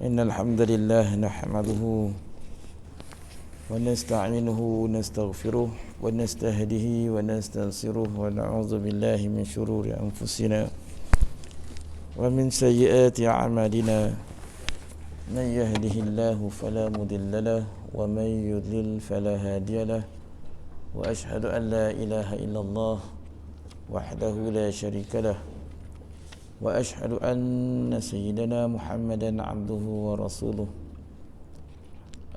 إن الحمد لله نحمده ونستعينه ونستغفره ونستهديه ونستنصره ونعوذ بالله من شرور أنفسنا ومن سيئات أعمالنا من يهده الله فلا مضل له ومن يضلل فلا هادي له وأشهد أن لا إله إلا الله وحده لا شريك له وأشهد أن سيدنا محمدا عبده ورسوله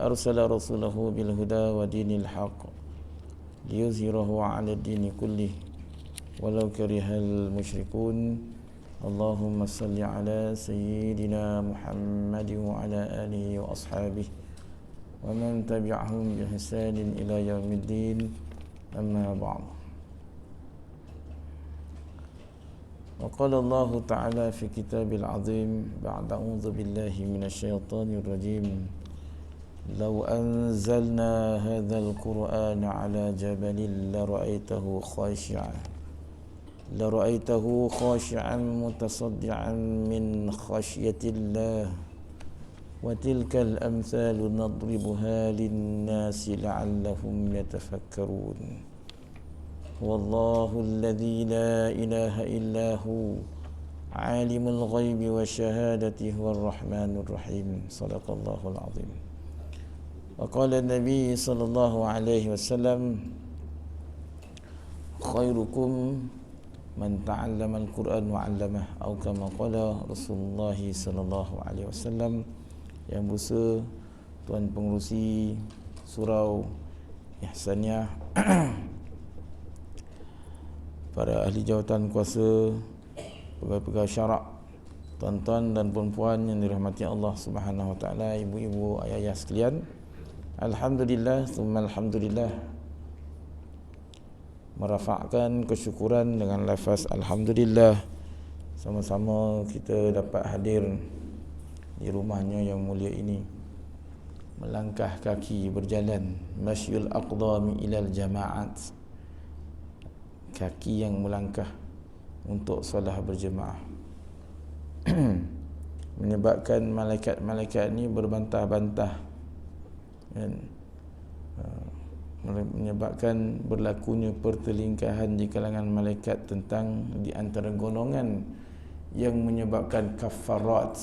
أرسل رسوله بالهدى ودين الحق ليظهره على الدين كله ولو كره المشركون اللهم صل على سيدنا محمد وعلى آله وأصحابه ومن تبعهم بإحسان إلى يوم الدين أما بعد. وقال الله تعالى في كتاب العظيم بعد أعوذ بالله من الشيطان الرجيم لو أنزلنا هذا القرآن على جبل لرأيته خاشعا متصدعا من خشية الله وتلك الأمثال نضربها للناس لعلهم يتفكرون والله الذي لا إله إلا هو عالم الغيب والشهادة هو الرحمن الرحيم صدق الله العظيم. وقال النبي صلى الله عليه وسلم خيركم من تعلم القرآن وعلمه أو كما قال رسول الله صلى الله عليه وسلم. Yang Busa, Tuan Pengerusi Surau Ihsaniyah, para ahli jawatan kuasa, pegawai-pegawai syarak, tuan-tuan dan puan-puan yang dirahmati Allah Subhanahu wa taala, ibu-ibu, ayah-ayah sekalian. Alhamdulillah, summa alhamdulillah. Merafakkan kesyukuran dengan lafaz alhamdulillah. Sama-sama kita dapat hadir di rumahnya yang mulia ini, melangkah kaki berjalan, masyul aqdami ilal jama'at, kaki yang melangkah untuk solat berjemaah. Menyebabkan malaikat-malaikat ini berbantah-bantah, kan? Menyebabkan berlakunya pertelingkahan di kalangan malaikat tentang di antara golongan yang menyebabkan kafarat,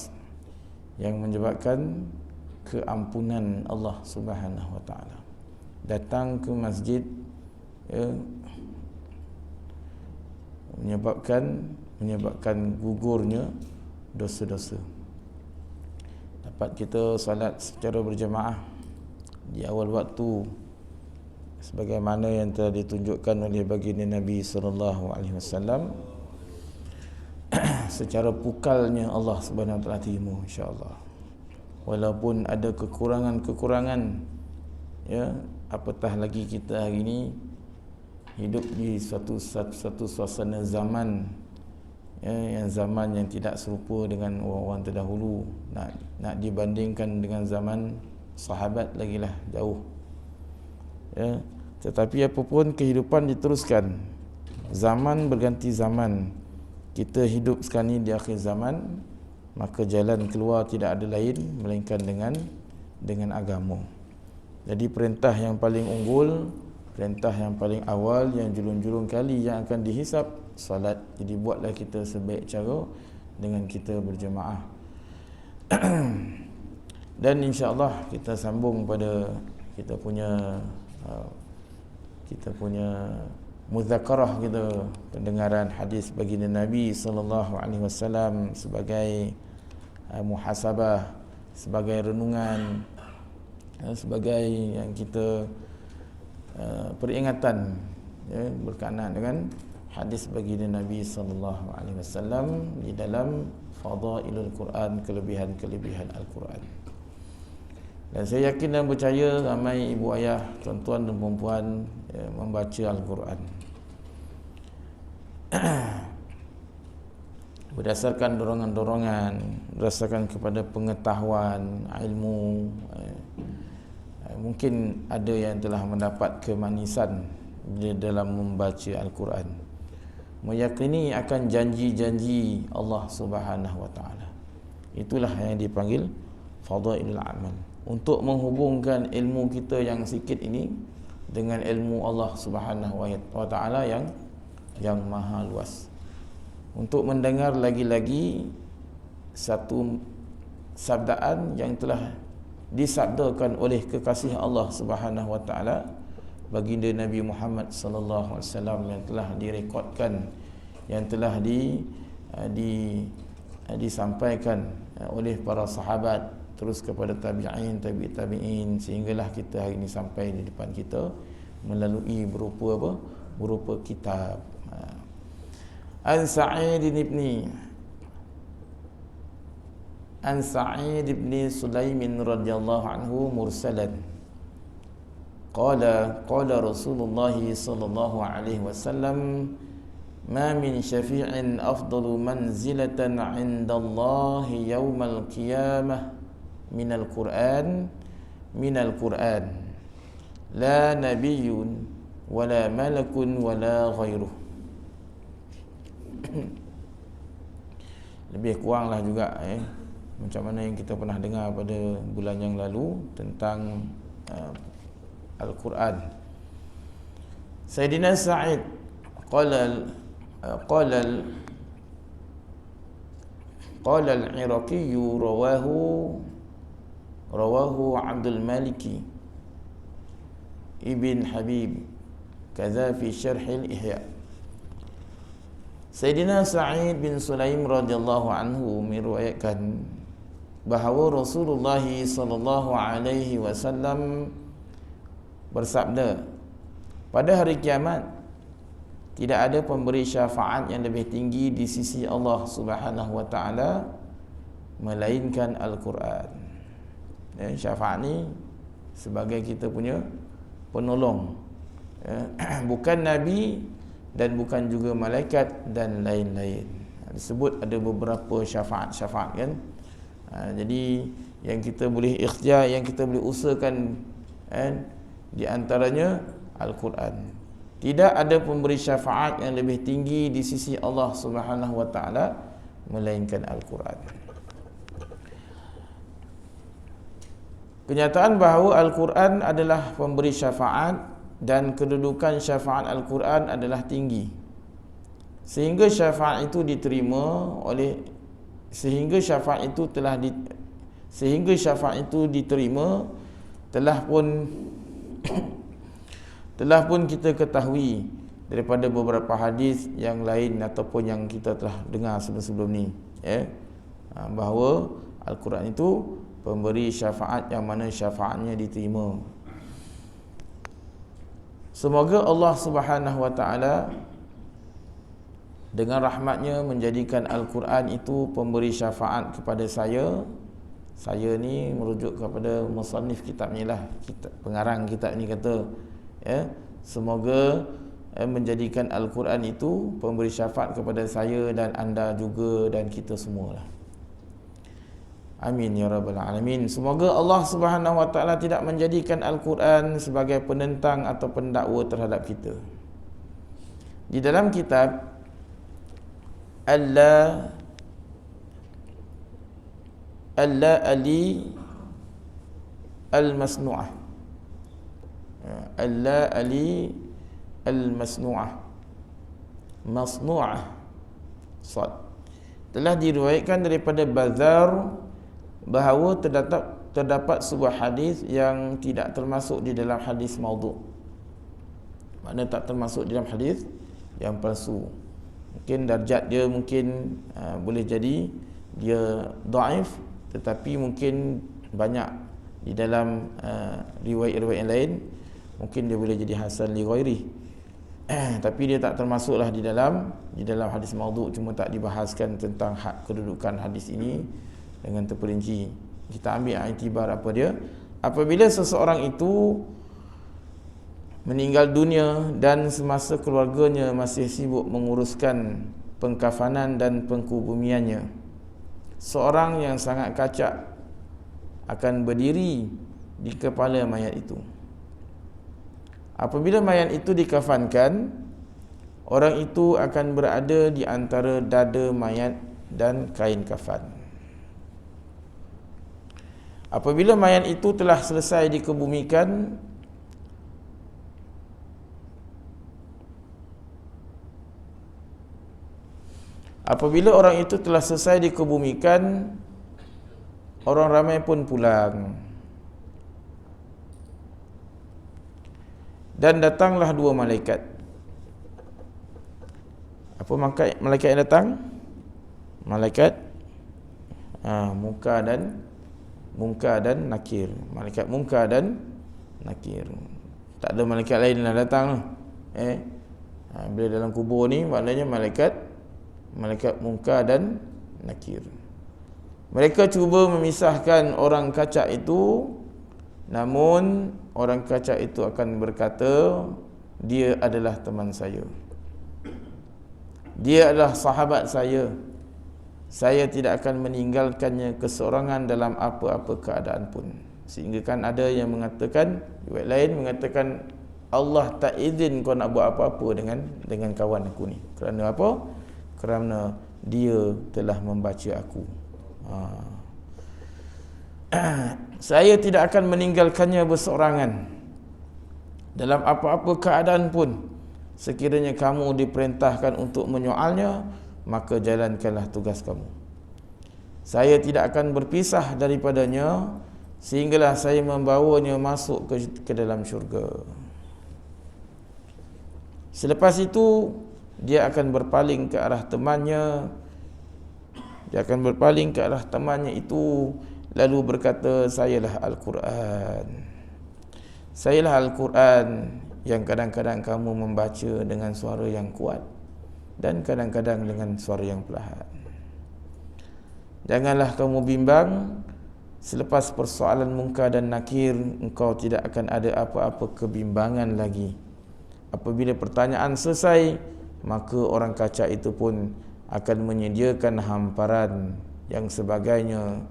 yang menyebabkan keampunan Allah Subhanahu wa taala. Datang ke masjid, menyebabkan gugurnya dosa-dosa. Dapat kita salat secara berjemaah di awal waktu sebagaimana yang telah ditunjukkan oleh baginda Nabi sallallahu alaihi wasallam, secara pukalnya Allah Subhanahu wa taala terima insya-Allah. Walaupun ada kekurangan-kekurangan, ya, apatah lagi kita hari ini hidup di satu suasana zaman, ya, yang zaman yang tidak serupa dengan orang-orang terdahulu. Nak dibandingkan dengan zaman sahabat lagilah jauh, ya. Tetapi apapun, kehidupan diteruskan, zaman berganti zaman. Kita hidup sekarang ni di akhir zaman, maka jalan keluar tidak ada lain melainkan dengan agama. Jadi perintah yang paling unggul, perintah yang paling awal, yang julung-julung kali yang akan dihisap, salat. Jadi buatlah kita sebaik cara dengan kita berjemaah. Dan insya-Allah kita sambung pada kita punya muzakarah kita, pendengaran hadis baginda Nabi sallallahu alaihi wasallam sebagai muhasabah, sebagai renungan, sebagai yang kita peringatan, ya, berkenaan dengan hadis baginda Nabi sallallahu alaihi wasallam di dalam fadailul Quran, kelebihan-kelebihan Al-Quran. Dan saya yakin dan percaya ramai ibu ayah, tuan-tuan dan puan-puan, ya, membaca Al-Quran berdasarkan dorongan-dorongan, berdasarkan kepada pengetahuan, ilmu. Mungkin ada yang telah mendapat kemanisan di dalam membaca Al-Quran, meyakini akan janji-janji Allah Subhanahu wa taala. Itulah yang dipanggil fadailul amal, untuk menghubungkan ilmu kita yang sikit ini dengan ilmu Allah Subhanahu wa taala yang maha luas, untuk mendengar lagi-lagi satu sabdaan yang telah disabdakan oleh kekasih Allah Subhanahu wa taala, baginda Nabi Muhammad sallallahu alaihi wasallam, yang telah direkodkan, yang telah disampaikan oleh para sahabat, terus kepada tabi'in, sehinggalah kita hari ini sampai di depan kita melalui berupa apa? Berupa kitab. An Sa'id ibn Sulaimin radhiyallahu anhu mursalan qala Rasulullah sallallahu alaihi wasallam ma min syafi'in afdalu manzilatan 'inda Allah yaumal qiyamah minal Qur'an la nabiyyun wala malakun wala ghairuh. Lebih kuranglah juga macam mana yang kita pernah dengar pada bulan yang lalu tentang Al-Quran. Sayyidina Sa'id qala al-Iraqi rawahu Abdul Maliki Ibn Habib kaza fi syarh al-Ihya. Sayyidina Sa'id bin Sulaim radhiyallahu anhu meriwayatkan bahawa Rasulullah sallallahu alaihi wasallam bersabda, pada hari kiamat tidak ada pemberi syafaat yang lebih tinggi di sisi Allah Subhanahu wa taala melainkan Al-Quran. Syafaat ni sebagai kita punya penolong, bukan nabi dan bukan juga malaikat dan lain-lain. Disebut ada beberapa syafaat kan. Jadi yang kita boleh ikhtiar, yang kita boleh usahakan di antaranya Al-Quran. Tidak ada pemberi syafaat yang lebih tinggi di sisi Allah Subhanahu wa taala melainkan Al-Quran. Kenyataan bahawa Al-Quran adalah pemberi syafaat dan kedudukan syafaat Al-Quran adalah tinggi, sehingga syafaat itu diterima sehingga syafaat itu diterima telah pun kita ketahui daripada beberapa hadis yang lain ataupun yang kita telah dengar sebelum ni, bahawa Al-Quran itu pemberi syafaat yang mana syafaatnya diterima. Semoga Allah Subhanahu wa taala dengan rahmatnya menjadikan Al-Quran itu pemberi syafaat kepada saya. Saya ni merujuk kepada musannif kitab ni lah, pengarang kitab ni kata, semoga menjadikan Al-Quran itu pemberi syafaat kepada saya dan anda juga dan kita semualah. Amin ya rabbal alamin. Semoga Allah Subhanahu wa taala tidak menjadikan Al-Quran sebagai penentang atau pendakwa terhadap kita. Di dalam kitab Ali Al-Masnu'ah, Ali Al-Masnu'ah, Masnu'ah sad, telah diriwayatkan daripada Bazar bahawa terdapat sebuah hadis yang tidak termasuk di dalam hadis maudhu'. Maknanya tak termasuk di dalam hadis yang palsu. Mungkin darjat dia mungkin boleh jadi dia dhaif, tetapi mungkin banyak di dalam riwayat-riwayat yang lain, mungkin dia boleh jadi hasan li ghairi. Tapi dia tak termasuklah di dalam hadis maudhu', cuma tak dibahaskan tentang kedudukan hadis ini dengan terperinci. Kita ambil iktibar apa dia? Apabila seseorang itu meninggal dunia dan semasa keluarganya masih sibuk menguruskan pengkafanan dan pengkubumiannya, seorang yang sangat kacak akan berdiri di kepala mayat itu. Apabila mayat itu dikafankan, orang itu akan berada di antara dada mayat dan kain kafan. Apabila mayat itu telah selesai dikebumikan, apabila orang itu telah selesai dikebumikan, orang ramai pun pulang. Dan datanglah dua malaikat. Apa malaikat yang datang? Malaikat Munkar dan Nakir. Malaikat Munkar dan Nakir. Tak ada malaikat lain lah datang lah. Bila dalam kubur ni maknanya malaikat Munkar dan Nakir. Mereka cuba memisahkan orang kacak itu, namun orang kacak itu akan berkata, dia adalah teman saya, dia adalah sahabat saya tidak akan meninggalkannya keseorangan dalam apa-apa keadaan pun. Sehingga kan ada yang mengatakan, riwayat lain mengatakan, Allah tak izin kau nak buat apa-apa dengan kawan aku ni. Kerana apa? Kerana dia telah membaca aku. Saya tidak akan meninggalkannya berseorangan dalam apa-apa keadaan pun. Sekiranya kamu diperintahkan untuk menyoalnya, maka jalankanlah tugas kamu. Saya tidak akan berpisah daripadanya sehinggalah saya membawanya masuk ke dalam syurga. Selepas itu dia akan berpaling ke arah temannya. Dia akan berpaling ke arah temannya itu, lalu berkata, sayalah Al-Quran. Sayalah Al-Quran yang kadang-kadang kamu membaca dengan suara yang kuat dan kadang-kadang dengan suara yang perlahan. Janganlah kamu bimbang, selepas persoalan Munkar dan Nakir, engkau tidak akan ada apa-apa kebimbangan lagi. Apabila pertanyaan selesai, maka orang kacak itu pun akan menyediakan hamparan yang sebagainya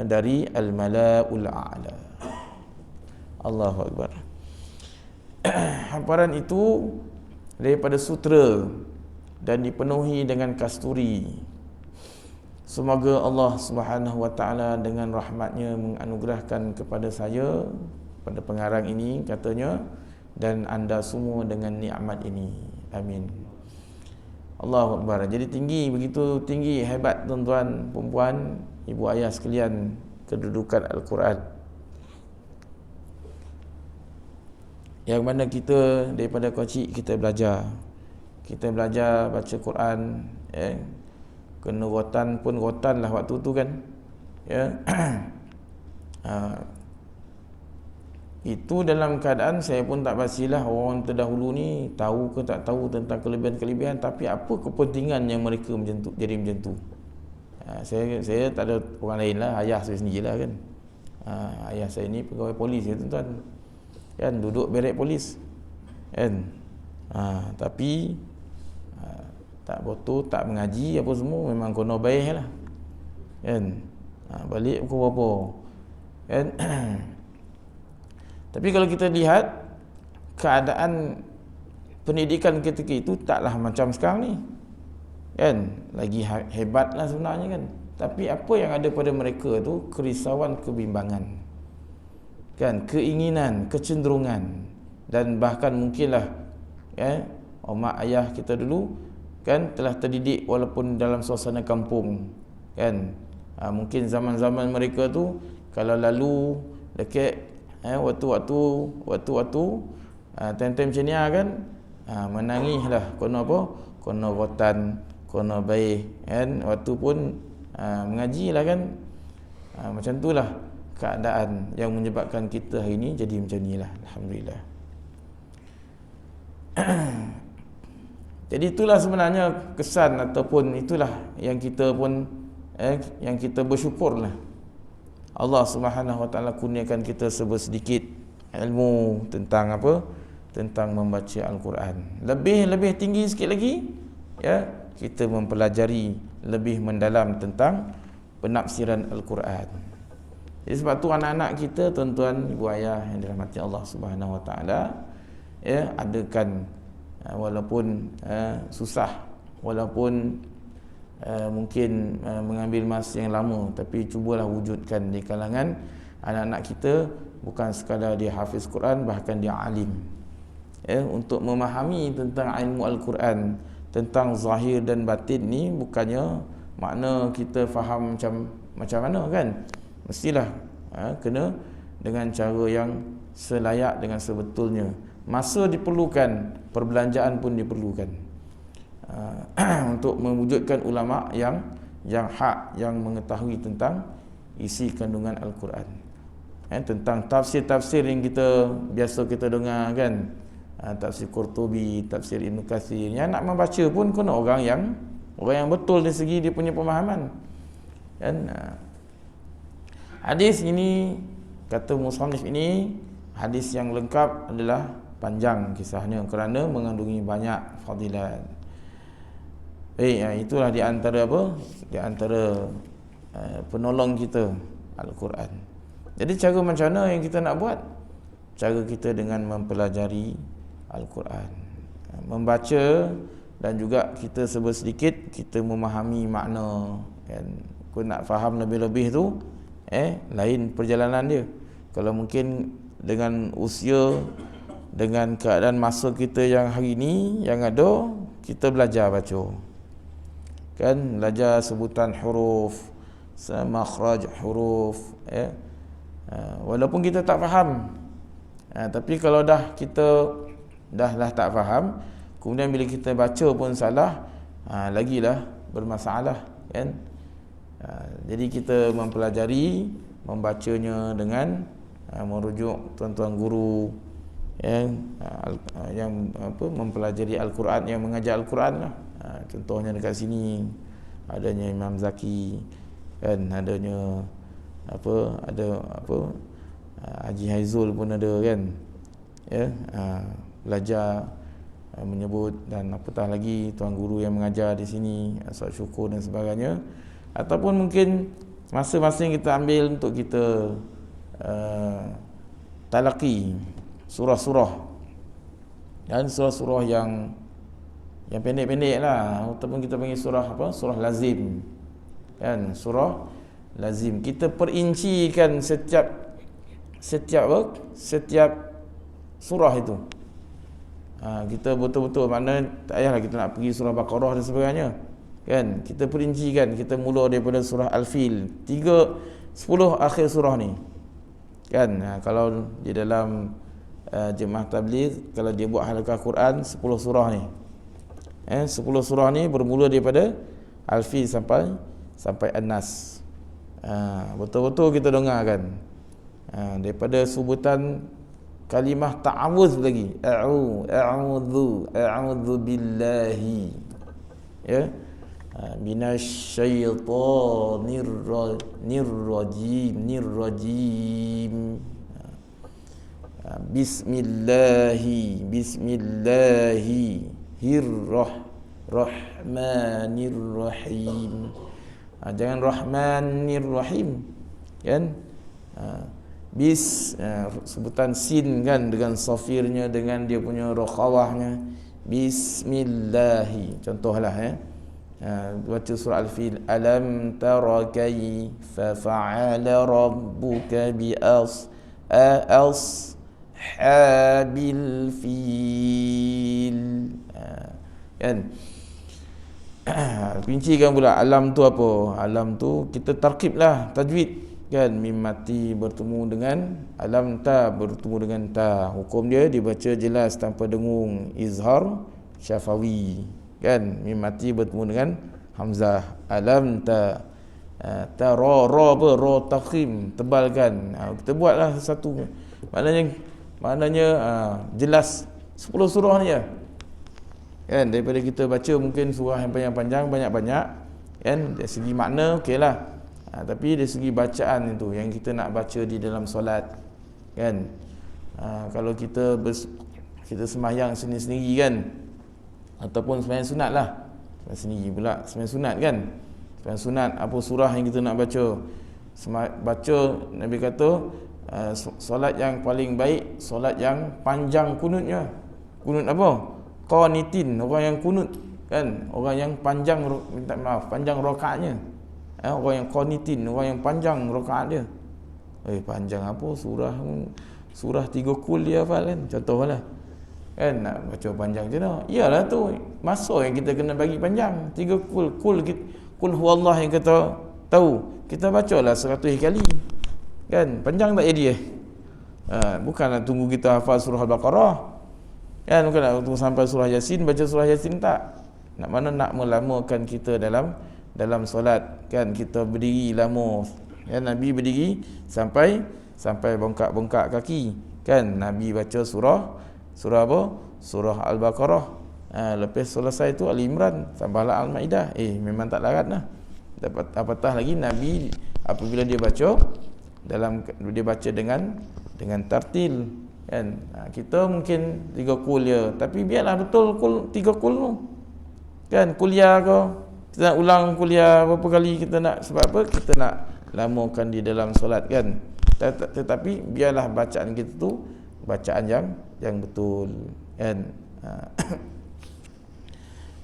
dari Al-Mala'ul A'la. Allahu Akbar. Hamparan itu daripada sutera dan dipenuhi dengan kasturi. Semoga Allah Subhanahu wa taala dengan rahmatnya menganugerahkan kepada saya, pada pengarang ini katanya, dan anda semua dengan nikmat ini. Amin. Allahu Akbar. Jadi tinggi, begitu tinggi, hebat tuan-tuan, puan-puan, ibu ayah sekalian, kedudukan Al-Quran. Yang mana kita daripada kecil kita belajar baca Quran, kena rotan pun rotan lah waktu tu kan, itu dalam keadaan saya pun tak pastilah orang terdahulu ni tahu ke tak tahu tentang kelebihan-kelebihan, tapi apa kepentingan yang mereka jadi macam tu. Saya tak ada orang lain lah, ayah saya sendirilah kan. Ayah saya ni pegawai polis ya tuan-tuan, kan, duduk berek polis kan, tapi tak betul, tak mengaji apa semua, memang kono baik lah kan. Balik pukul berapa kan. Tapi kalau kita lihat keadaan pendidikan ketika itu taklah macam sekarang ni kan, lagi hebat lah sebenarnya kan. Tapi apa yang ada pada mereka tu kerisauan, kebimbangan kan, keinginan, kecenderungan, dan bahkan mungkinlah mak ayah kita dulu kan telah terdidik walaupun dalam suasana kampung kan. Mungkin zaman-zaman mereka tu kalau lalu dekat waktu-waktu time-time macam ni kan, menangislah kono apa, kono rotan, kono baik kan, waktu pun mengajilah kan. Macam itulah keadaan yang menyebabkan kita hari ini jadi macam inilah, alhamdulillah. Jadi itulah sebenarnya kesan ataupun itulah yang kita pun yang kita bersyukurlah Allah Subhanahu wa taala kurniakan kita sedikit ilmu tentang apa? Tentang membaca Al-Quran. Lebih tinggi sikit lagi kita mempelajari lebih mendalam tentang penafsiran Al-Quran. Jadi sebab tu anak-anak kita, tuan-tuan, ibu ayah yang dirahmati Allah Subhanahu wa taala, adakan walaupun susah, walaupun mungkin mengambil masa yang lama, tapi cubalah wujudkan di kalangan anak-anak kita bukan sekadar dia hafiz Quran, bahkan dia alim. Untuk memahami tentang ilmu Al-Quran, tentang zahir dan batin ni, bukannya makna kita faham macam mana kan. Mestilah kena dengan cara yang selayak dengan sebetulnya. Masa diperlukan, perbelanjaan pun diperlukan untuk mewujudkan ulama yang hak, yang mengetahui tentang isi kandungan Al-Quran. Tentang tafsir-tafsir yang biasa kita dengar kan, tafsir Qurtubi, tafsir Ibn Katsir, yang nak membaca pun kena orang yang betul dari segi dia punya pemahaman kan. Hadis ini, kata musannif ini, hadis yang lengkap adalah panjang kisahnya kerana mengandungi banyak fadilat. Itulah di antara di antara penolong kita Al-Quran. Jadi cara macam mana yang kita nak buat? Cara kita dengan mempelajari Al-Quran, membaca, dan juga kita sedikit kita memahami makna kan. Kau nak faham lebih-lebih tu lain perjalanan dia. Kalau mungkin dengan usia, dengan keadaan masa kita yang hari ni yang ada, kita belajar baca kan, belajar sebutan huruf, makhraj huruf walaupun kita tak faham, tapi kalau kita dah tak faham, kemudian bila kita baca pun salah, lagilah bermasalah kan. Jadi kita mempelajari, membacanya dengan merujuk tuan-tuan guru yang mempelajari Al-Quran, yang mengajar Al-Quran lah. Contohnya dekat sini adanya Imam Zaki kan, adanya Haji Haizul pun ada kan, belajar menyebut, dan apatah lagi tuan guru yang mengajar di sini, Ustaz Syukur dan sebagainya. Ataupun mungkin masing-masing kita ambil untuk kita talaqi surah-surah, dan surah-surah yang pendek-pendek lah, ataupun kita panggil surah lazim kan, surah lazim. Kita perincikan setiap surah itu. Kita betul-betul, makna tak payahlah kita nak pergi surah Baqarah dan sebagainya kan. Kita perincikan, kita mula daripada surah Al-Fil, 10 akhir surah ni kan. Kalau di dalam jemaah tabligh, kalau dia buat halaqah Quran 10 surah ni, 10 surah ni bermula daripada Al-Fil sampai An-Nas. Betul-betul kita dengarkan daripada sebutan kalimah ta'awuz lagi, a'udzu billahi minasyaitonir rajim, Bismillahirrahmanirrahim. Jangan Rahmanirrahim kan. Sebutan sin kan, dengan safirnya, dengan dia punya rokhawahnya. Bismillahi, contohlah baca surah Al-Fil, alam tara kaifa fa'ala rabbuka bi ashabil fil kan. Rincikan pula alam tu apa. Alam tu kita tarkiblah, tajwid kan. Mim mati bertemu dengan alam ta, bertemu dengan ta. Hukum dia dibaca jelas tanpa dengung, izhar syafawi kan. Mim mati bertemu dengan hamzah, alam ta. Ta ra ra taqim, tebalkan. Kita buatlah satu, maknanya jelas 10 surah ni ya kan. Daripada kita baca mungkin surah yang panjang banyak-banyak kan, dari segi makna okeylah, tapi dari segi bacaan itu yang kita nak baca di dalam solat kan. Kalau kita sembahyang sendiri-sendiri kan, ataupun sembahyang sunat lah, sendiri pula sembahyang sunat kan. Sembahyang sunat, apa surah yang kita nak baca? Baca, Nabi kata solat yang paling baik solat yang panjang kunutnya. Kunut apa? Qanitin, orang yang kunut kan, orang yang panjang, minta maaf, panjang rakaatnya. Orang yang qanitin, orang yang panjang rakaat dia Panjang apa surah 3 kul dia hafal kan, contohlah kan. Nak baca panjang je dah, iyalah tu masa yang kita kena bagi panjang. 3 kul huwallah yang kita tahu, kita bacalah 100 kali kan. Panjang tak jadi bukanlah tunggu kita hafal surah Al-Baqarah kan, bukanlah tunggu sampai surah Yasin baca surah Yasin, tak. Nak mana nak melamakan kita dalam solat kan. Kita berdiri lama ya, Nabi berdiri sampai bongkak kaki kan. Nabi baca surah apa? Surah Al-Baqarah. Lepas selesai tu Ali Imran sampailah Al-Maidah. Memang tak larat lah. Dapat apatah lagi Nabi apabila dia baca dengan tartil kan. Kita mungkin 3 kul je, tapi biarlah betul 3 kul tu kan. Kuliah ke, kita nak ulang kuliah berapa kali kita nak, sebab apa? Kita nak lamakan di dalam solat kan. Tetapi biarlah bacaan kita tu bacaan yang betul kan.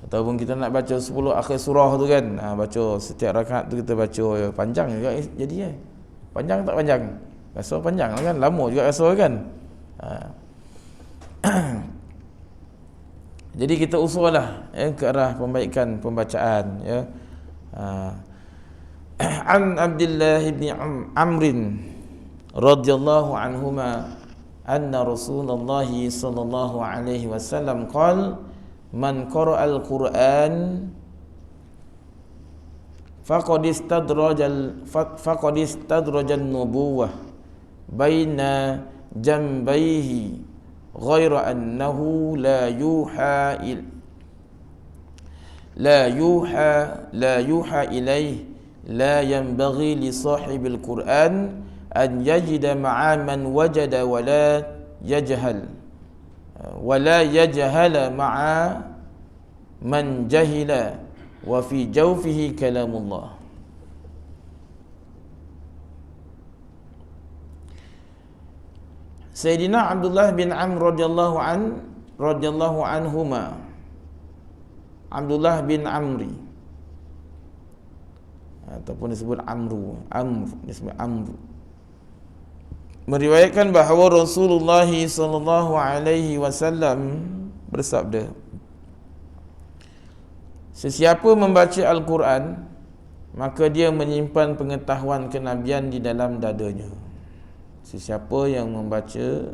Ataupun kita nak baca 10 akhir surah tu kan, baca setiap rakaat tu kita baca panjang juga jadi panjang tak panjang, rasa panjang lah kan, lama juga rasa kan. Jadi kita usullah ke arah pembaikan pembacaan ya. An Abdullah bin Amr radhiyallahu anhuma anna Rasulullah sallallahu alaihi wasallam qala man qara'al Qur'an faqad istadraja an-nubuwah baina jambayhi ghaira annahu la yuha ilayhi la yanbaghi li sahibil Qur'an an yajida ma'a man wajada wa la yajhala ma'a man jahila wa fi jawfihi kalamullah. Sayyidina Abdullah bin Amr radhiyallahu anhuma, Abdullah bin Amri ataupun disebut disebut Amr, meriwayatkan bahawa Rasulullah sallallahu alaihi wasallam bersabda, sesiapa membaca Al-Quran maka dia menyimpan pengetahuan kenabian di dalam dadanya. Sesiapa yang membaca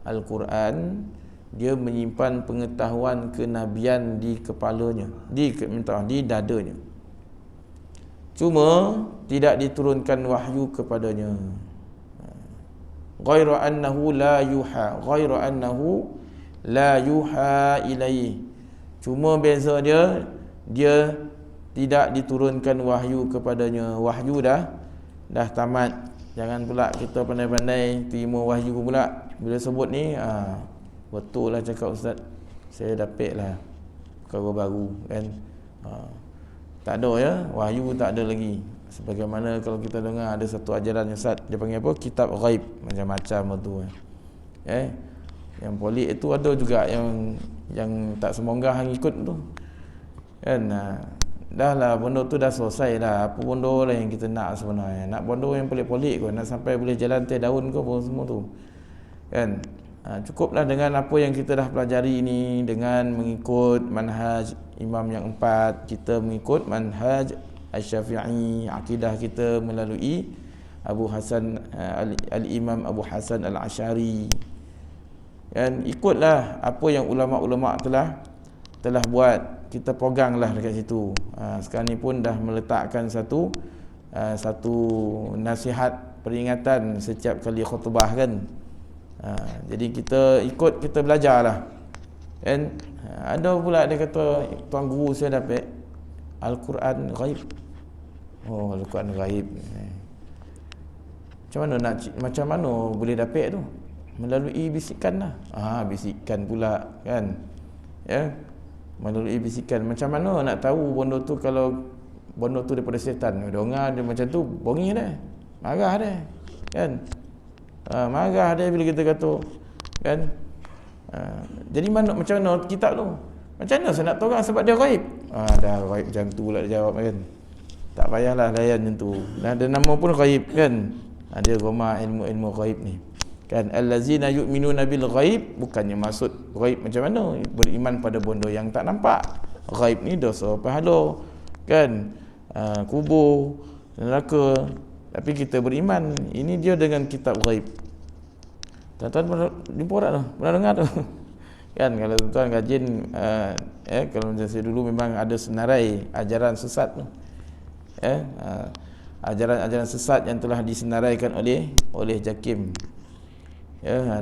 Al-Quran, dia menyimpan pengetahuan kenabian di kepalanya, di dadanya. Cuma tidak diturunkan wahyu kepadanya. Ghaira annahu la yuha ilaihi. Cuma beza dia tidak diturunkan wahyu kepadanya. Wahyu dah tamat. Jangan pula kita pandai-pandai terima wahyu pula. Bila sebut ni, betul lah cakap ustaz, saya dapat lah perkara baru kan. Tak ada ya, wahyu tak ada lagi. Sebagaimana kalau kita dengar ada satu ajaran ustaz, dia panggil apa? Kitab ghaib, macam-macam tu yang pelik itu ada juga yang tak semonggah hang ikut tu kan. Dah lah benda tu dah selesai dah. Apa benda lah yang kita nak sebenarnya? Nak benda yang pelik-pelik kau, nak sampai boleh jalan teh daun kau pun semua tu kan. Cukuplah dengan apa yang kita dah pelajari ini, dengan mengikut manhaj imam yang 4. Kita mengikut manhaj Asy-Syafi'i, akidah kita melalui Al-Imam Abu Hasan Al-Asy'ari kan. Ikutlah apa yang ulama-ulama telah buat, kita peganglah dekat situ. Sekarang ni pun dah meletakkan satu nasihat peringatan setiap kali khutbah kan. Jadi kita ikut, kita belajarlah kan. Ada pula dia kata, tuan guru saya dapat Al-Quran ghaib. Al-Quran ghaib. Macam mana boleh dapat tu? Melalui bisikan lah. Bisikan pula kan ya. Melalui bisikan. Macam mana nak tahu benda tu kalau benda tu daripada syaitan? Dengar dia macam tu, bongi dah, marah dah kan. Marah dia bila kita kata kan. Jadi macam mana kitab tu? Macam mana saya nak tahu kan, sebab dia ghaib. Dah ghaib macam tu pula dia jawab kan. Tak payahlah layan macam tu. Dah ada nama pun ghaib kan. Dia goma ilmu-ilmu ghaib ni. Kan allazina yu'minuna bil ghaib, bukannya maksud ghaib macam mana, beriman pada benda yang tak nampak. Ghaib ni dosa pahala, kan, kubur, neraka, tapi kita beriman. Ini dia dengan kitab ghaib. Tuan-tuan jumpa tak tu? Pernah dengar tu? Kan kalau tuan-tuan kajian kalau macam saya dulu memang ada senarai ajaran sesat tu. Ajaran-ajaran sesat yang telah disenaraikan oleh Jakim.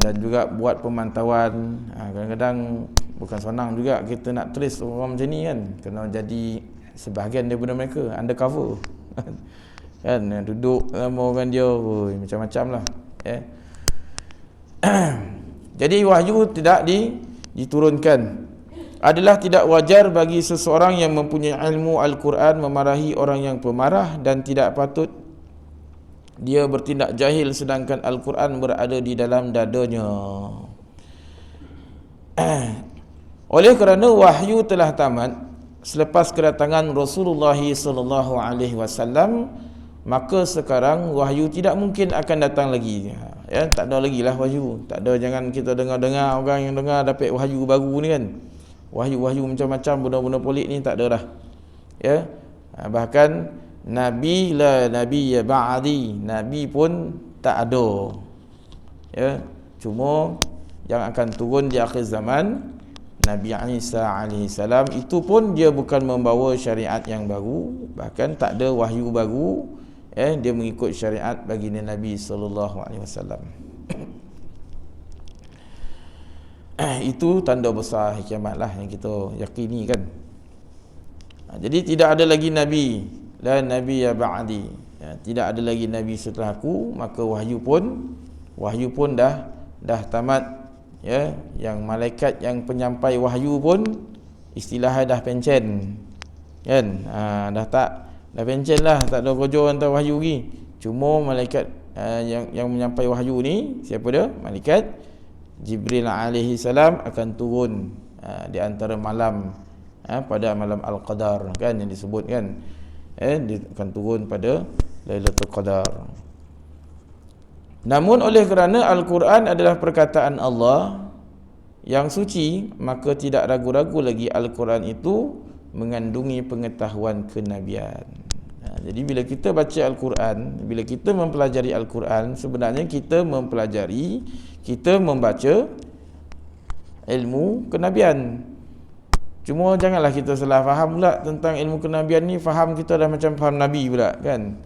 Dan juga buat pemantauan. Kadang-kadang bukan senang juga kita nak trace orang macam ni kan, kena jadi sebahagian daripada mereka undercover. Kan duduk sama orang dia, macam-macam lah. Jadi wahyu tidak diturunkan. Adalah tidak wajar bagi seseorang yang mempunyai ilmu Al-Quran memarahi orang yang pemarah, dan tidak patut dia bertindak jahil sedangkan Al-Quran berada di dalam dadanya. Oleh kerana wahyu telah tamat selepas kedatangan Rasulullah sallallahu alaihi wasallam, maka sekarang wahyu tidak mungkin akan datang lagi. Tak ada lagi lah wahyu. Tak ada, jangan kita dengar-dengar orang yang dengar dapat wahyu baru ni kan. Wahyu-wahyu macam-macam benda-benda pelik ni tak ada dah. Bahkan nabi la nabiyya ba'di, nabi pun tak ada. Cuma yang akan turun di akhir zaman Nabi Isa alaihi salam, itu pun dia bukan membawa syariat yang baru, bahkan tak ada wahyu baru. Dia mengikut syariat baginda Nabi sallallahu alaihi wasallam. Itu tanda besar kiamat lah yang kita yakini kan. Jadi tidak ada lagi nabi, la nabiyya ba'di, tidak ada lagi nabi setelah aku, maka wahyu pun dah tamat. Yang malaikat yang penyampai wahyu pun istilahnya dah pencen kan. Dah pencen lah, tak ada kerja hantar wahyu lagi. Cuma malaikat yang menyampai wahyu ni, siapa dia? Malaikat Jibril alaihi salam akan turun di antara malam, pada malam Al-Qadar kan, yang disebut kan. Dia akan turun pada Lailatul Qadar. Namun oleh kerana Al-Quran adalah perkataan Allah yang suci, maka tidak ragu-ragu lagi Al-Quran itu mengandungi pengetahuan kenabian. Jadi bila kita baca Al-Quran, bila kita mempelajari Al-Quran, sebenarnya kita mempelajari, kita membaca ilmu kenabian. Cuma janganlah kita salah faham pula tentang ilmu kenabian ni. Faham kita dah macam faham Nabi pula kan.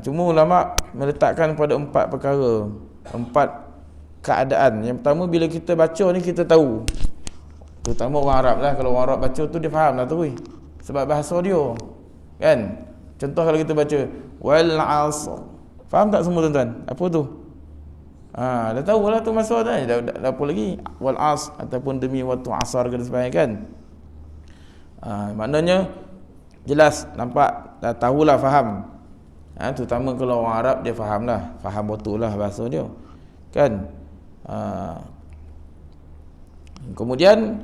Cuma ulama meletakkan pada 4 perkara, 4 keadaan. Yang pertama, bila kita baca ni kita tahu, terutama orang Arab lah, kalau orang Arab baca tu dia faham lah tu, sebab bahasa dia kan. Contoh kalau kita baca wal asr, faham tak semua tuan-tuan? Apa tu? Dah tahu lah tu masa dah. Dah apa lagi? Wal asr ataupun demi waktu asar ke sebagainya kan. Maknanya jelas, nampak, dah tahulah, faham. Terutama kalau orang Arab dia faham lah, faham betul lah bahasa dia kan. Kemudian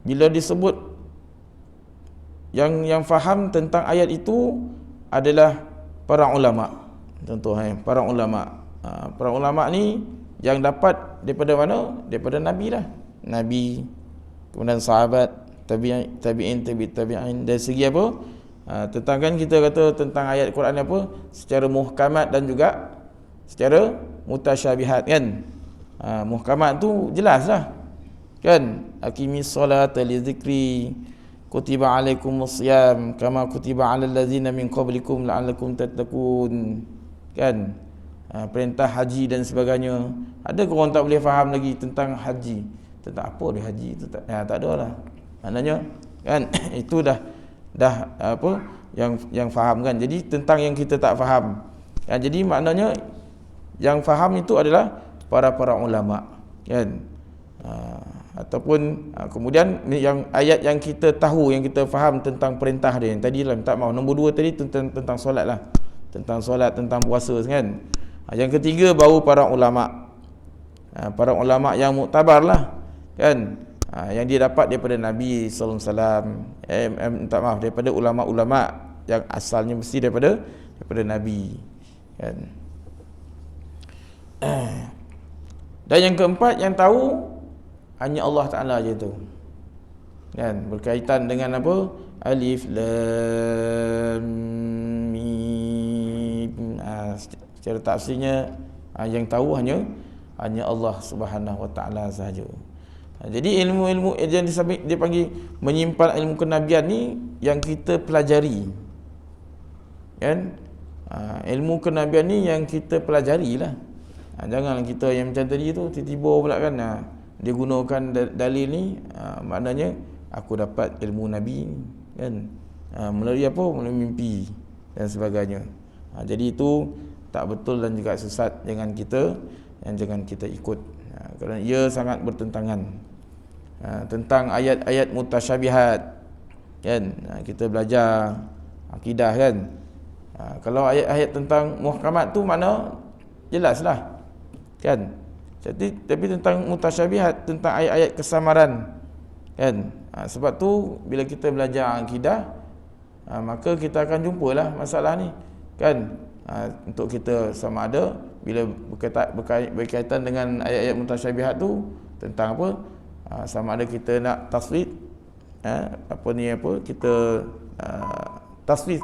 bila disebut yang faham tentang ayat itu adalah para ulama. Contoh para ulama. Para ulama ni yang dapat daripada mana? Daripada Nabi lah. Nabi, kemudian sahabat, tabi'in, tabi'in. Dari segi apa? Tentang kan kita kata tentang ayat Quran apa? Secara muhkamat dan juga secara mutasyabihat kan. Muhkamat tu jelas lah kan. Aqimis solata li zikri, kutiba alaikumus siyam kama kutiba alal ladzina min qablikum la'allakum tattaqun kan. Perintah haji dan sebagainya. Ada ke orang tak boleh faham lagi tentang haji? Tentang apa dia haji tu tak ada lah. Maknanya kan itu dah apa yang faham kan. Jadi tentang yang kita tak faham. Jadi maknanya yang faham itu adalah para ulama kan. Ataupun kemudian yang ayat yang kita tahu, yang kita faham tentang perintah dia. Yang tadi lah, tak mahu nombor 2 tadi tentang solat lah. Tentang solat, tentang puasa kan. Yang ketiga baru para ulama. Para ulama yang muktabar lah kan. Yang dia dapat daripada Nabi sallallahu alaihi wasallam, daripada ulama-ulama yang asalnya mesti daripada Nabi, kan. Dan yang keempat, yang tahu hanya Allah Ta'ala je tu, kan. Berkaitan dengan apa? Alif Lam Mim. Secara tafsirnya yang tahu hanya Allah Subhanahu Wa Ta'ala sahaja. Jadi ilmu-ilmu yang dia panggil menyimpan ilmu kenabian ni yang kita pelajari, kan. Ilmu kenabian ni yang kita pelajarilah. Jangan kita yang macam tadi tu tiba-tiba pula kan, dia gunakan dalil ni, maknanya aku dapat ilmu Nabi ni, kan. Melalui apa? Melalui mimpi dan sebagainya. Jadi itu tak betul dan juga sesat. Jangan kita ikut, kerana ia sangat bertentangan. Tentang ayat-ayat mutasyabihat, kan. Kita belajar akidah, kan. Kalau ayat-ayat tentang muhkamat tu makna jelaslah, kan. Tapi tentang mutasyabihat, tentang ayat-ayat kesamaran, kan. Sebab tu bila kita belajar akidah, maka kita akan jumpalah masalah ni, kan. Untuk kita sama ada bila berkaitan dengan ayat-ayat mutasyabihat tu tentang apa, sama ada kita nak taswid, kita taswid,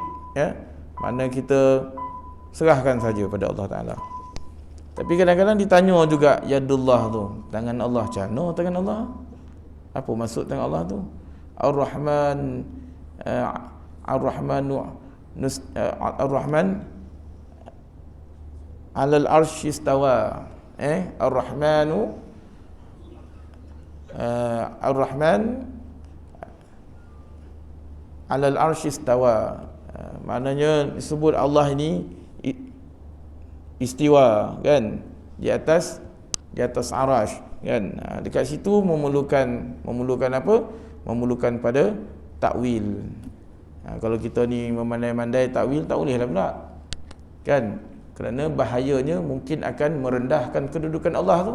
makna kita serahkan saja pada Allah Ta'ala. Tapi kadang-kadang ditanya juga, yadullah tu, tangan Allah, macam mana tangan Allah? Apa maksud tangan Allah tu? Ar-Rahman alal arsy istawa. Ar-Rahman alal arsy istawa. Maknanya disebut Allah ini istiwa, kan, di atas arasy, kan. Dekat situ memerlukan apa? Memerlukan pada takwil. Kalau kita ni memandai-mandai takwil, tak bolehlah pula, kan. Kerana bahayanya mungkin akan merendahkan kedudukan Allah tu,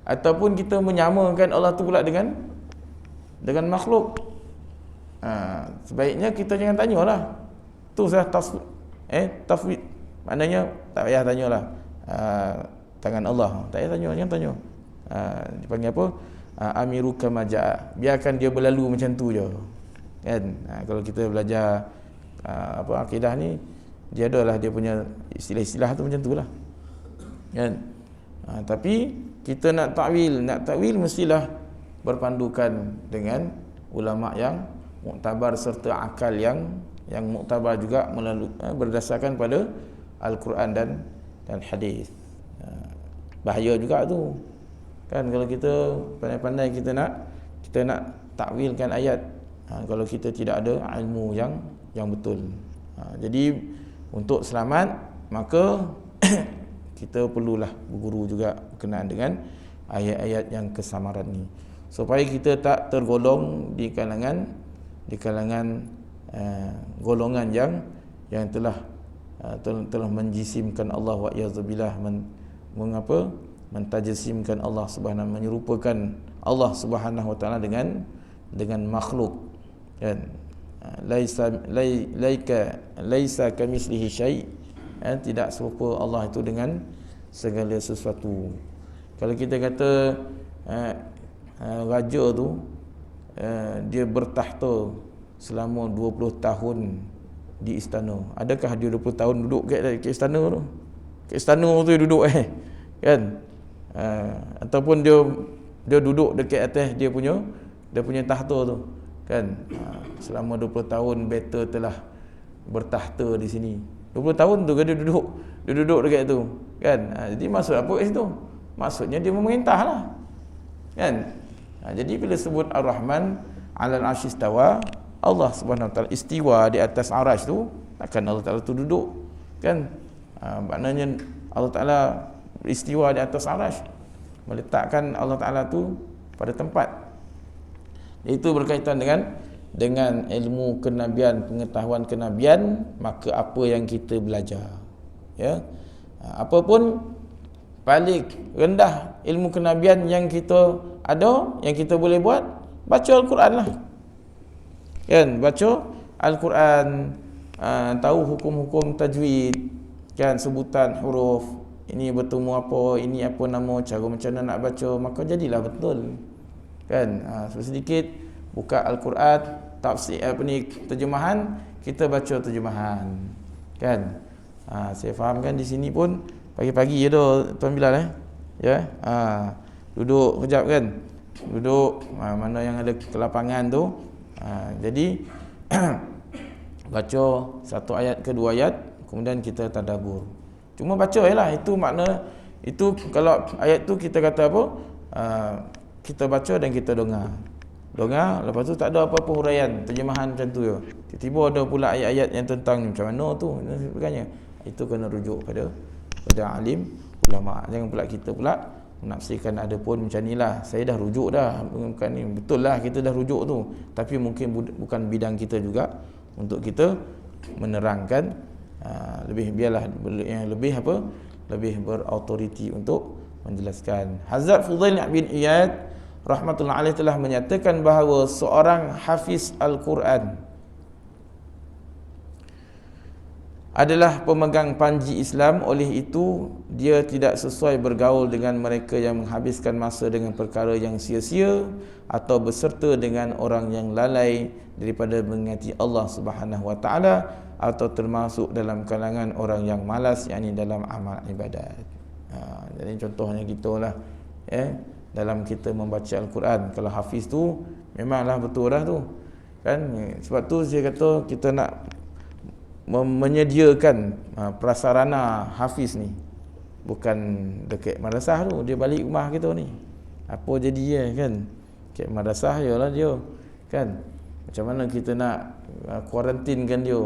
ataupun kita menyamakan Allah tu pula dengan makhluk. Sebaiknya kita jangan tanyalah. Tu saya tafwid. Maknanya tak payah tanyalah tangan Allah. Tak payah tanya, jangan tanya. Dipanggil apa? Amiru kama jaa. Biarkan dia berlalu macam tu je, kan. Kalau kita belajar akidah ni, dia adalah dia punya istilah-istilah tu macam tulah, kan. Tapi kita nak takwil mestilah berpandukan dengan ulama yang muktabar serta akal yang muktabar juga berdasarkan pada Al-Quran dan hadis. Bahaya juga tu, kan, kalau kita pandai-pandai kita nak takwilkan ayat, kalau kita tidak ada ilmu yang betul. Jadi untuk selamat, maka kita perlulah berguru juga berkenaan dengan ayat-ayat yang kesamaran ni, supaya kita tak tergolong di kalangan golongan yang telah menjisimkan Allah, wa iyadzubillah, mentajsimkan Allah Subhanahu, menyerupakan Allah Subhanahu Wa Taala dengan makhluk, kan. Laisa kamislihi syai', tidak serupa Allah itu dengan segala sesuatu. Kalau kita kata raja tu dia bertahta selama 20 tahun di istana, adakah dia 20 tahun duduk kat istana tu? Kat istana tu dia duduk, kan. Ataupun dia duduk dekat atas dia punya tahta tu, kan. Selama 20 tahun better telah bertahta di sini. 20 tahun tu kan dia duduk dekat tu, kan. Jadi maksud apa kat situ? Maksudnya dia memerintahlah, kan. Jadi bila sebut Ar-Rahman 'alal 'arsy istawa, Allah Subhanahu Wa Taala istiwa di atas arasy tu, takkan Allah Taala tu duduk, kan. Maknanya Allah Taala istiwa di atas arasy, meletakkan Allah Taala tu pada tempat. Itu berkaitan dengan ilmu kenabian, pengetahuan kenabian. Maka apa yang kita belajar, ya, apapun paling rendah ilmu kenabian yang kita ada, yang kita boleh buat, baca Al-Quran lah, kan. Baca Al-Quran, tahu hukum-hukum tajwid, kan, sebutan huruf, ini bertemu apa, ini apa nama, cara macam mana nak baca, maka jadilah betul. Kan, sedikit buka Al-Quran, tafsir terjemahan, kita baca terjemahan. Kan? Saya faham kan di sini pun pagi-pagi je dah Tuan Bilal ya. Duduk kejap kan. Duduk mana yang ada kelapangan tu. Jadi baca satu ayat ke dua ayat, kemudian kita tadabbur. Cuma baca jelah, itu makna itu. Kalau ayat tu kita kata apa? Kita baca dan kita dengar. Lepas tu tak ada apa-apa huraian, terjemahan macam tu je. Tiba-tiba ada pula ayat-ayat yang tentang macam mana tu dan sebagainya. Itu kena rujuk pada alim, ulama. Jangan pula kita pula menafsirkan ada pun macam nilah. Saya dah rujuk dah, bukan ni. Betul lah kita dah rujuk tu, tapi mungkin bukan bidang kita juga untuk kita menerangkan. Biarlah yang lebih berautoriti untuk menjelaskan. Hazrat Fudail bin Iyad rahmatullah alaih telah menyatakan bahawa seorang hafiz Al-Quran adalah pemegang panji Islam. Oleh itu dia tidak sesuai bergaul dengan mereka yang menghabiskan masa dengan perkara yang sia-sia atau berserta dengan orang yang lalai daripada mengingati Allah Subhanahu wa taala, atau termasuk dalam kalangan orang yang malas, yakni dalam amal ibadat. Jadi contohnya gitulah dalam kita membaca Al-Quran. Kalau hafiz tu memanglah betul dah tu kan. Sebab tu saya kata kita nak menyediakan prasarana hafiz ni, bukan dekat madrasah tu, dia balik rumah kita ni apa jadi ya kan. Dekat madrasah je lah dia kan. Macam mana kita nak kuarantinkan dia,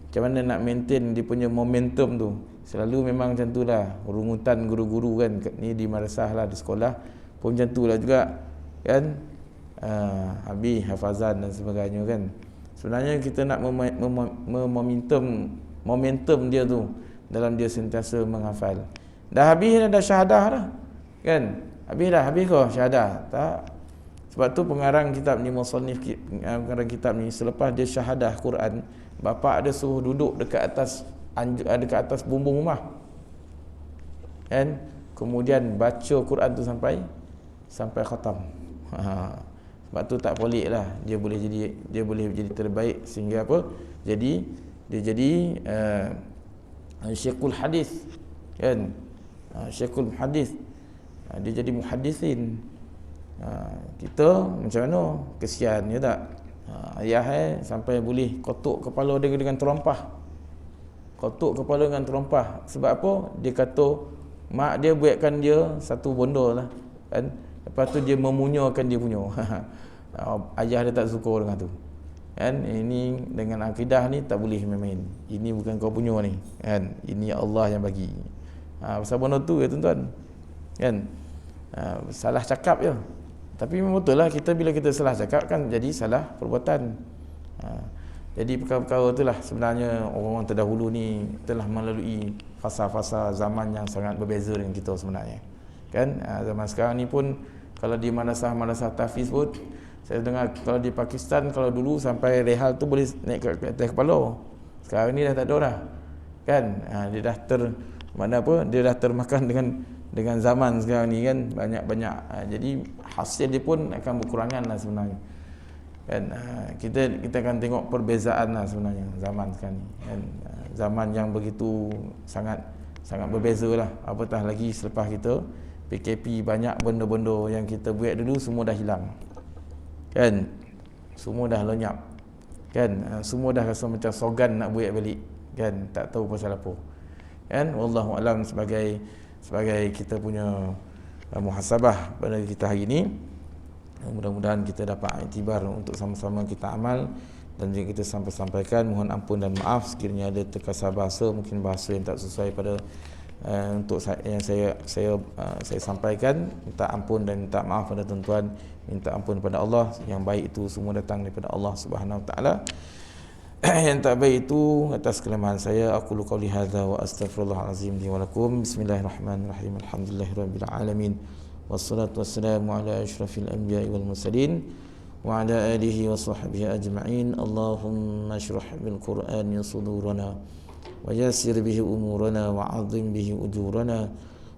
macam mana nak maintain dia punya momentum tu. Selalu memang macam tu lah rungutan guru-guru kan. Ni di madrasah lah, di sekolah pun macam tu lah juga kan. Habis hafazan dan sebagainya kan. Sebenarnya kita nak momentum dia tu dalam dia sentiasa menghafal. Dah habis dah syahadah dah kan. Habis ke syahadah? Tak. Sebab tu pengarang kitab ni, musannif pengarang kitab ni, selepas dia syahadah Quran, bapa dia suruh duduk dekat atas bumbung rumah kan. Kemudian baca Quran tu sampai khatam. Sebab tu tak pelik lah, dia boleh jadi terbaik sehingga apa? Dia jadi syekhul hadis kan. Syekhul hadis. Dia jadi muhaddisin. Kita macam mana? Kesian ya tak? Ayah sampai boleh kotuk kepala dia dengan terompah. Kotuk kepala dengan terompah. Sebab apa? Dia kata mak dia buatkan dia satu benda lah kan. Lepas tu dia memunyakan dia punya. Ayah dia tak suka dengan tu kan. Ini dengan akidah ni tak boleh main-main. Ini bukan kau punya ni kan. Ini Allah yang bagi. Pasal benda tu ya tuan-tuan kan. Salah cakap je. Tapi memang betul lah, bila kita salah cakap kan jadi salah perbuatan. Jadi perkara-perkara itulah sebenarnya orang-orang terdahulu ni telah melalui fasa-fasa zaman yang sangat berbeza dengan kita sebenarnya kan. Zaman sekarang ni pun kalau di madrasah tahfiz pun saya dengar, kalau di Pakistan kalau dulu sampai rehal tu boleh naik ke atas kepala. Sekarang ni dah tak ada dah kan. Dia dah dia dah termakan dengan zaman sekarang ni kan, banyak-banyak. Jadi hasil dia pun akan berkurangan lah sebenarnya kan. Kita akan tengok perbezaan lah sebenarnya zaman sekarang ni kan. Zaman yang begitu sangat berbeza lah. Apatah lagi selepas kita PKP, banyak benda-benda yang kita buat dulu semua dah hilang kan. Semua dah lenyap kan. Semua dah rasa macam sogan nak buat balik kan. Tak tahu pasal apa kan. Wallahu alam. Sebagai kita punya muhasabah pada kita hari ini, mudah-mudahan kita dapat iktibar untuk sama-sama kita amal. Dan juga kita sampaikan mohon ampun dan maaf sekiranya ada terkasar bahasa, mungkin bahasa yang tak sesuai pada untuk yang saya sampaikan. Minta ampun dan minta maaf pada tuan-tuan, minta ampun pada Allah. Yang baik itu semua datang daripada Allah Subhanahu wa taala. Yang tak baik itu atas kelemahan saya. Aqulu qouli hadza wa astaghfirullahalazim li wa lakum. Bismillahirrahmanirrahim. Alhamdulillahirabbil alamin. Wassalatu wassalamu ala asyrafil anbiya'i wal mursalin وعلى آله وصحبه أجمعين. اللهم اشرح بالقرآن صدورنا ويسر به أمورنا وعظم به أجورنا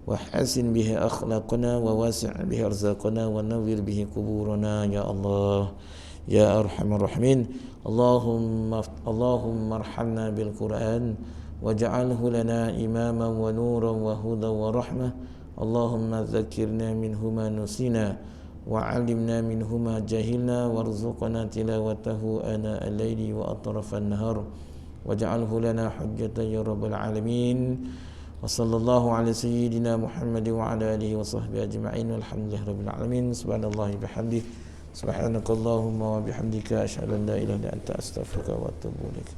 وحسن به أخلاقنا وواسع به أرزاقنا ونور به قبورنا يا الله يا أرحم الراحمين. اللهم ارحمنا بالقرآن واجعله لنا إماما ونورا وهدى ورحمة. اللهم ذكرنا منه ما نسينا وعلمنا منه ما جهلنا وارزقنا تلاوته آناء الليل وأطراف النهار واجعله لنا حجة يا رب العالمين. وصلى الله على سيدنا محمد وعلى آله وصحبه أجمعين والحمد لله رب العالمين. سبحان الله بحمده سبحانك اللهم وبحمدك أشهد أن لا إله إلا أنت أستغفرك وأتوب إليك.